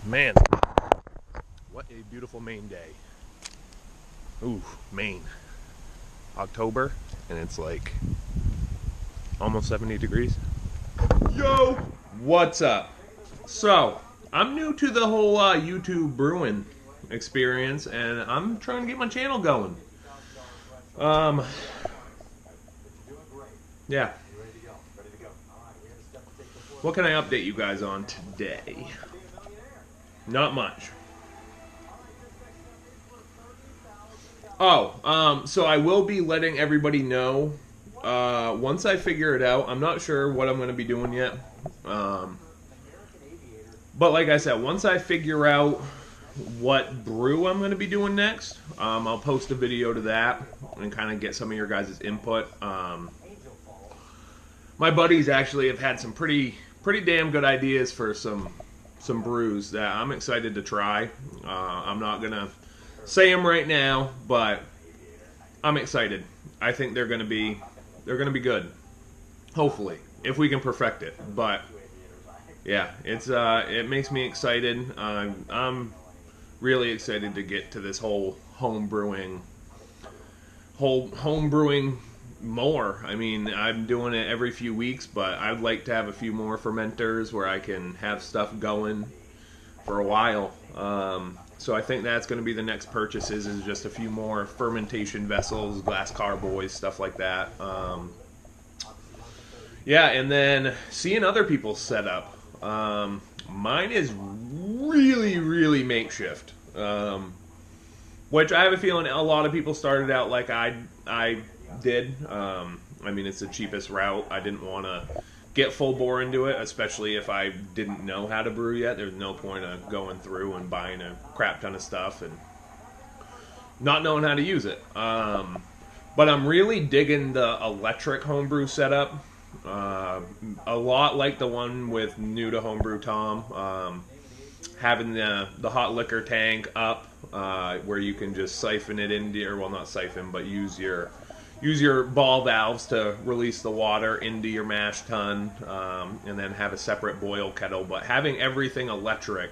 Man, what a beautiful Maine day. Ooh, Maine. October, and it's like almost 70 degrees. Yo! What's up? So, I'm new to the whole YouTube brewing experience, and I'm trying to get my channel going. Um, yeah. What can I update you guys on today? Not much. So I will be letting everybody know once I figure it out. I'm not sure what I'm going to be doing yet. But like I said, once I figure out what brew I'm going to be doing next, I'll post a video to that and kind of get some of your guys' input. My buddies actually have had some pretty damn good ideas for some brews that I'm excited to try. I'm not going to say them right now, but I'm excited. I think they're going to be good. Hopefully, if we can perfect it. But yeah, it makes me excited. I'm really excited to get to this whole home brewing more. I mean, I'm doing it every few weeks, but I'd like to have a few more fermenters where I can have stuff going for a while. So I think that's going to be the next purchases, is just a few more fermentation vessels, glass carboys, stuff like that. Yeah, and then seeing other people's setup. Mine is really makeshift, which I have a feeling a lot of people started out like I did. I mean, it's the cheapest route. I didn't want to get full bore into it, especially if I didn't know how to brew yet. There's no point of going through and buying a crap ton of stuff and not knowing how to use it. But I'm really digging the electric homebrew setup. A lot like the one with New to Homebrew Tom. Having the hot liquor tank up, where you can just siphon it into your, well, not siphon, but use your ball valves to release the water into your mash tun, and then have a separate boil kettle. But having everything electric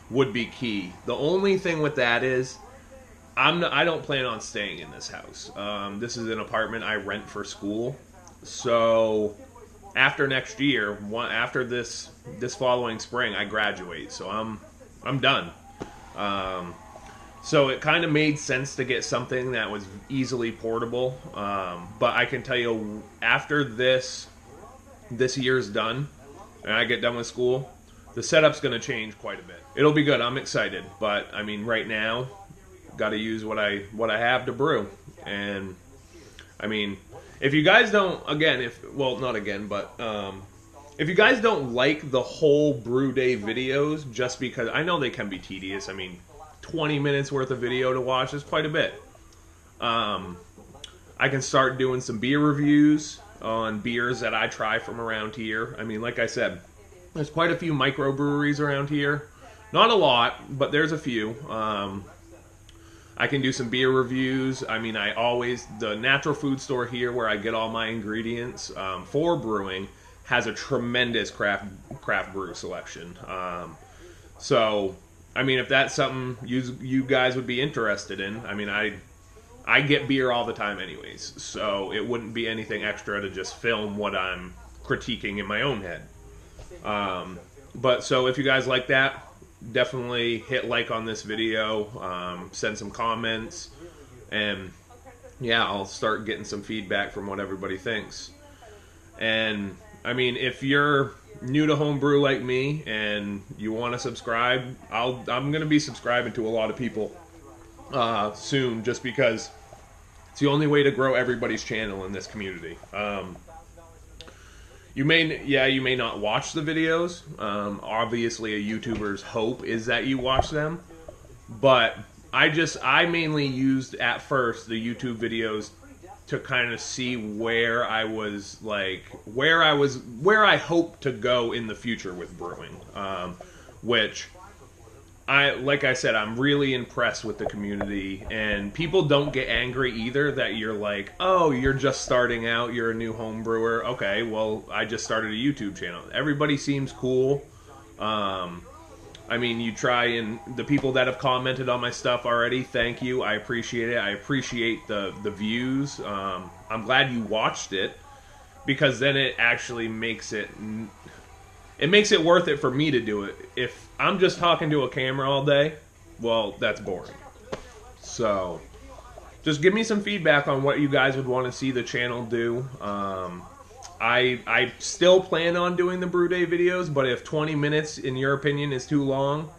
would be key. The only thing with that is I don't plan on staying in this house. This is an apartment I rent for school. So after next year, after this following spring, I graduate. So I'm done. So it kind of made sense to get something that was easily portable. But I can tell you, after this year's done, and I get done with school, the setup's going to change quite a bit. It'll be good. I'm excited. But I mean, right now, got to use what I have to brew. And I mean, if you guys don't, if you guys don't like the whole brew day videos, just because I know they can be tedious. I mean, 20 minutes worth of video to watch is quite a bit. I can start doing some beer reviews on beers that I try from around here. I mean, like I said, there's quite a few microbreweries around here. Not a lot, but there's a few. I can do some beer reviews. I mean, the natural food store here where I get all my ingredients for brewing has a tremendous craft brew selection. So, I mean, if that's something you guys would be interested in, I mean, I get beer all the time anyways, so it wouldn't be anything extra to just film what I'm critiquing in my own head. But so if you guys like that, definitely hit like on this video, send some comments, and yeah, I'll start getting some feedback from what everybody thinks. And I mean, if you're new to homebrew like me and you want to subscribe, I'm going to be subscribing to a lot of people soon, just because it's the only way to grow everybody's channel in this community. You may not watch the videos. Obviously, a YouTuber's hope is that you watch them. But I mainly used at first the YouTube videos to kind of see where I hope to go in the future with brewing. Which like I said, I'm really impressed with the community, and people don't get angry either that you're like, oh, you're just starting out, you're a new home brewer. Okay, well, I just started a YouTube channel. Everybody seems cool. I mean, you try, and the people that have commented on my stuff already, thank you. I appreciate it. I appreciate the views. I'm glad you watched it, because then it actually makes it worth it for me to do it. If I'm just talking to a camera all day, well, that's boring. So just give me some feedback on what you guys would want to see the channel do. I still plan on doing the Brew Day videos, but if 20 minutes, in your opinion, is too long,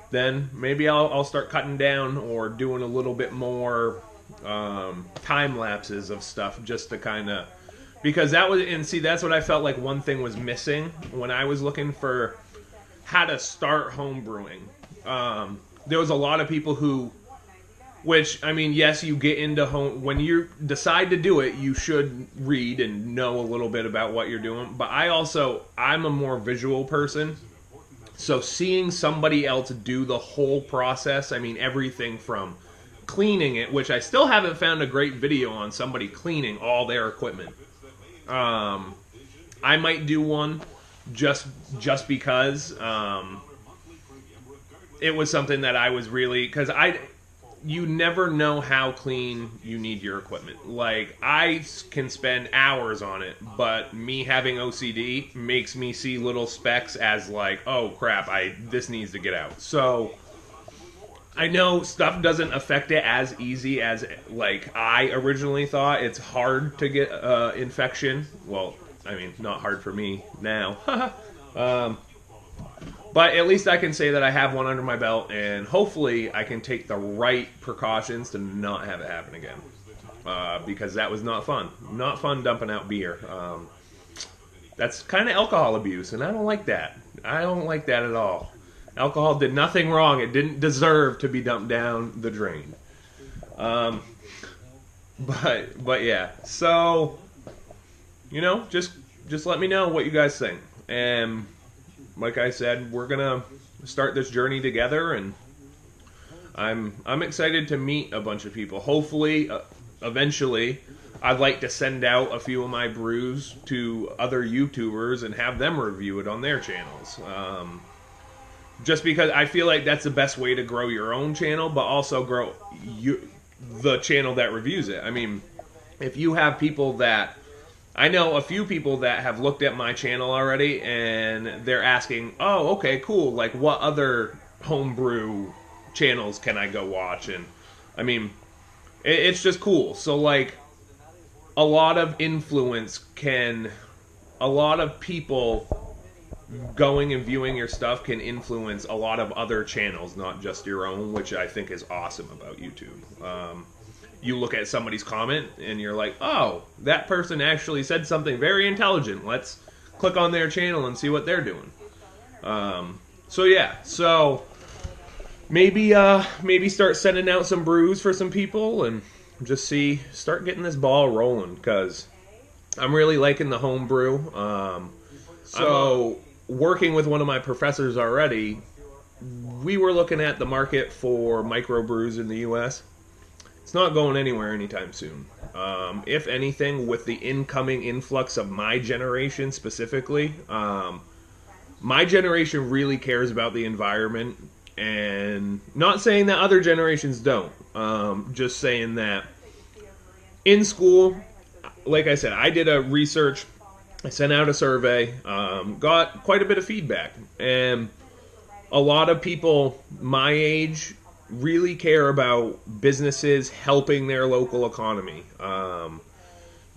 then maybe I'll start cutting down or doing a little bit more time lapses of stuff, just to kind of, because that's what I felt like one thing was missing when I was looking for how to start home brewing. There was a lot of people who, which, I mean, yes, you get into home, when you decide to do it, you should read and know a little bit about what you're doing. But I'm a more visual person. So seeing somebody else do the whole process, I mean, everything from cleaning it, which I still haven't found a great video on somebody cleaning all their equipment. I might do one just because it was something that I was really, because you never know how clean you need your equipment. Like, I can spend hours on it, but me having OCD makes me see little specks as like, oh crap, this needs to get out. So I know stuff doesn't affect it as easy as like I originally thought. It's hard to get infection. Well, I mean, not hard for me now. But at least I can say that I have one under my belt, and hopefully I can take the right precautions to not have it happen again. Because that was not fun. Not fun dumping out beer. That's kind of alcohol abuse, and I don't like that. I don't like that at all. Alcohol did nothing wrong. It didn't deserve to be dumped down the drain. But yeah. So, just let me know what you guys think. And like I said, we're gonna start this journey together, and I'm excited to meet a bunch of people. Hopefully, eventually, I'd like to send out a few of my brews to other YouTubers and have them review it on their channels. Just because I feel like that's the best way to grow your own channel, but also grow the channel that reviews it. I mean, if you have people that, I know a few people that have looked at my channel already, and they're asking, oh, okay, cool, like, what other homebrew channels can I go watch? And, I mean, it's just cool. So, like, a lot of people going and viewing your stuff can influence a lot of other channels, not just your own, which I think is awesome about YouTube. You look at somebody's comment and you're like, oh, that person actually said something very intelligent. Let's click on their channel and see what they're doing. So yeah, so maybe start sending out some brews for some people and just start getting this ball rolling, because I'm really liking the home brew. So working with one of my professors already, we were looking at the market for microbrews in the U.S. It's not going anywhere anytime soon. If anything, with the incoming influx of my generation specifically, my generation really cares about the environment, and not saying that other generations don't. Just saying that in school, like I said, I did a research, I sent out a survey, got quite a bit of feedback, and a lot of people my age really care about businesses helping their local economy,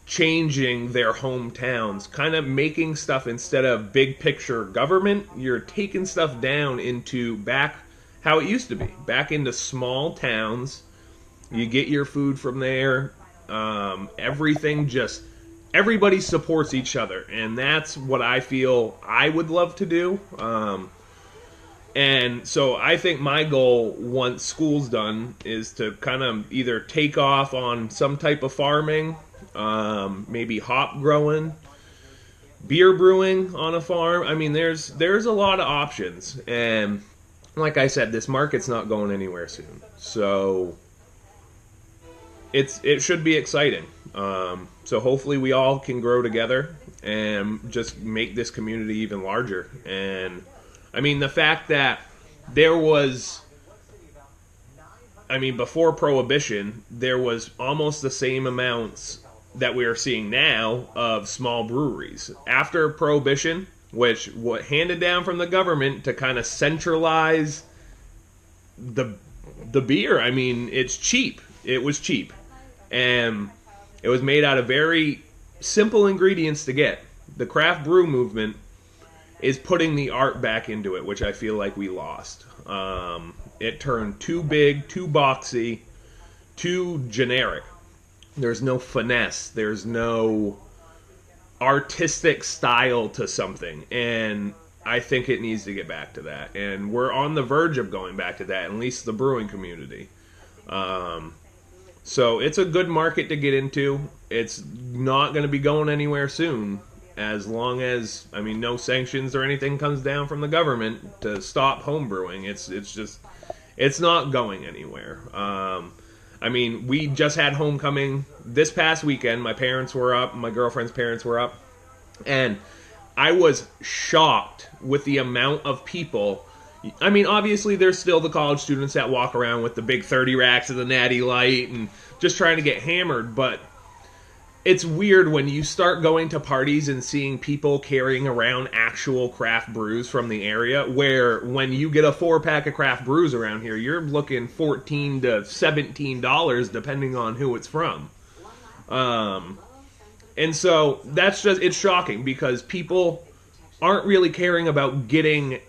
changing their hometowns, kind of making stuff, instead of big picture government, you're taking stuff down into back how it used to be, back into small towns. You get your food from there. Everybody supports each other, and that's what I feel I would love to do. And so I think my goal, once school's done, is to kind of either take off on some type of farming, maybe hop growing, beer brewing on a farm. I mean, there's a lot of options. And like I said, this market's not going anywhere soon. So it should be exciting. So hopefully we all can grow together and just make this community even larger. And I mean, the fact that there was, I mean, before Prohibition, there was almost the same amounts that we are seeing now of small breweries. After Prohibition, which what handed down from the government to kind of centralize the beer. I mean, it's cheap. It was cheap, and it was made out of very simple ingredients to get. The craft brew movement is putting the art back into it, which I feel like we lost. It turned too big, too boxy, too generic. There's no finesse. There's no artistic style to something. And I think it needs to get back to that. And we're on the verge of going back to that, at least the brewing community. So it's a good market to get into. It's not going to be going anywhere soon, as long as, I mean, no sanctions or anything comes down from the government to stop home brewing. It's not going anywhere. I mean, we just had homecoming this past weekend. My parents were up, my girlfriend's parents were up, and I was shocked with the amount of people. I mean, obviously, there's still the college students that walk around with the big 30 racks of the Natty Light and just trying to get hammered, but it's weird when you start going to parties and seeing people carrying around actual craft brews from the area, where when you get a 4-pack of craft brews around here, you're looking $14 to $17 depending on who it's from. And so it's shocking because people aren't really caring about getting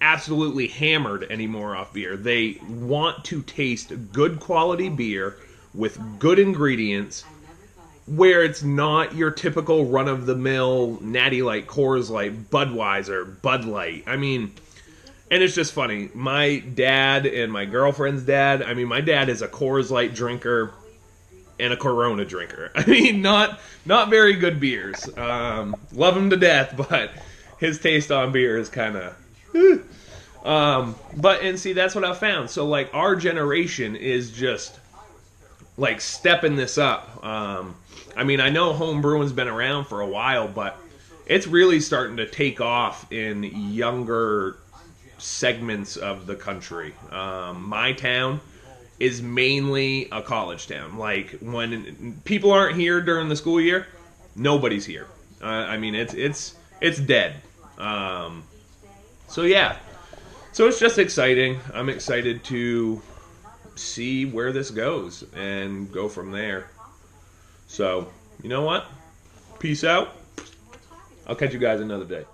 absolutely hammered anymore off beer. They want to taste good quality beer with good ingredients, where it's not your typical run-of-the-mill Natty Light, Coors Light, Budweiser, Bud Light. I mean, and it's just funny. My dad and my girlfriend's dad, I mean, my dad is a Coors Light drinker and a Corona drinker. I mean, not very good beers. Love him to death, but his taste on beer is kind of... and see, that's what I found. So, like, our generation is just, like, stepping this up. I mean, I know home brewing's been around for a while, but it's really starting to take off in younger segments of the country. My town is mainly a college town. Like, when people aren't here during the school year, nobody's here. I mean, it's dead. So yeah. So it's just exciting. I'm excited to see where this goes and go from there. So, you know what? Peace out. I'll catch you guys another day.